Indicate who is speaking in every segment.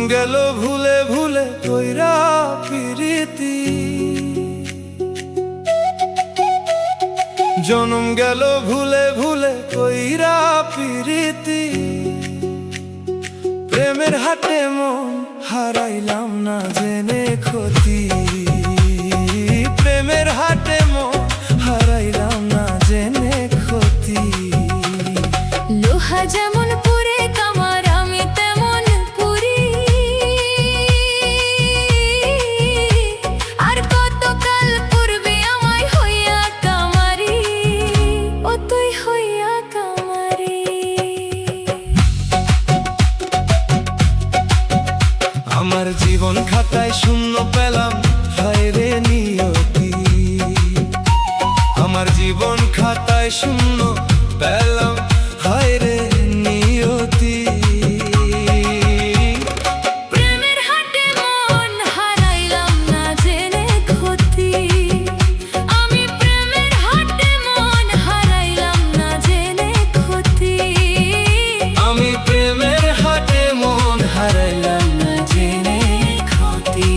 Speaker 1: গেল ভুলে ভুলে কইরা প্রীতি, জনম গেল ভুলে ভুলে কইরা প্রীতি। প্রেমের হাটে মন হারাইলাম না জেনে ক্ষতি, প্রেমের হাটে মন হারাইলাম না জেনে ক্ষতি।
Speaker 2: লোহা যেমন পুরে কামার আমি তেমন পুরি, আর কতকাল পূর্বে আমায় হইয়া কামারি, ও তুই হইয়া কামারি।
Speaker 1: আমার জীবন খাতায় শূন্য পেলাম, হায় রে নিয়তি। আমার জীবন খাতায় শূন্য পেলাম, হায় রে নিয়তি।
Speaker 2: প্রেমের হাটে মন হারাইলাম না জেনে ক্ষতি, আমি প্রেমের হাটে মন হারাইলাম না জেনে ক্ষতি।
Speaker 1: আমি প্রেমের হাটে মন হারাইলাম না জেনে ক্ষতি।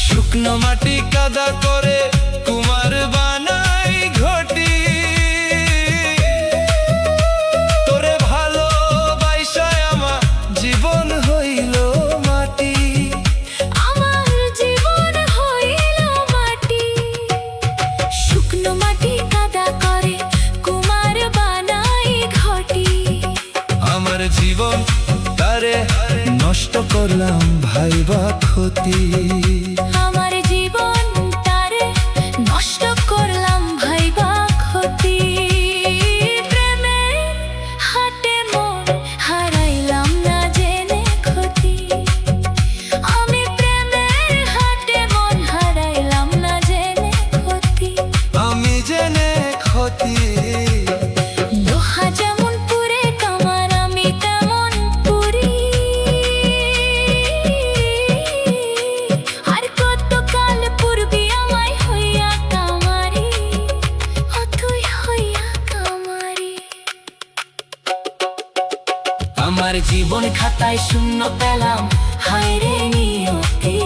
Speaker 1: শুকনো মাটি কাদা করে কুমার বানাই ঘটি, তোরে ভালোবাসায় আমার জীবন হইল মাটি।
Speaker 2: আমার জীবন হইল মাটি, শুকনো মাটি কাদা করে কুমার বানাই ঘটি।
Speaker 1: আমার জীবন তারে নষ্ট করলাম ভাইবা ক্ষতি,
Speaker 2: আমার জীবন তারে নষ্ট করলাম ভাইবা ক্ষতি। প্রেমের হাটে মন হারাইলাম না জেনে ক্ষতি, আমি প্রেমের হাটে মন হারাইলাম না জেনে ক্ষতি।
Speaker 1: আমি জেনে ক্ষতি।
Speaker 2: লোহা যেমন পুরে কামার আমি তেমন পুরি, আর কতকাল পূর্বে আমায় হইয়া কামারি, ও তুই হইয়া কামারি।
Speaker 3: আমার জীবন খাতায় শূন্য পেলাম, হায় রে নিয়তি।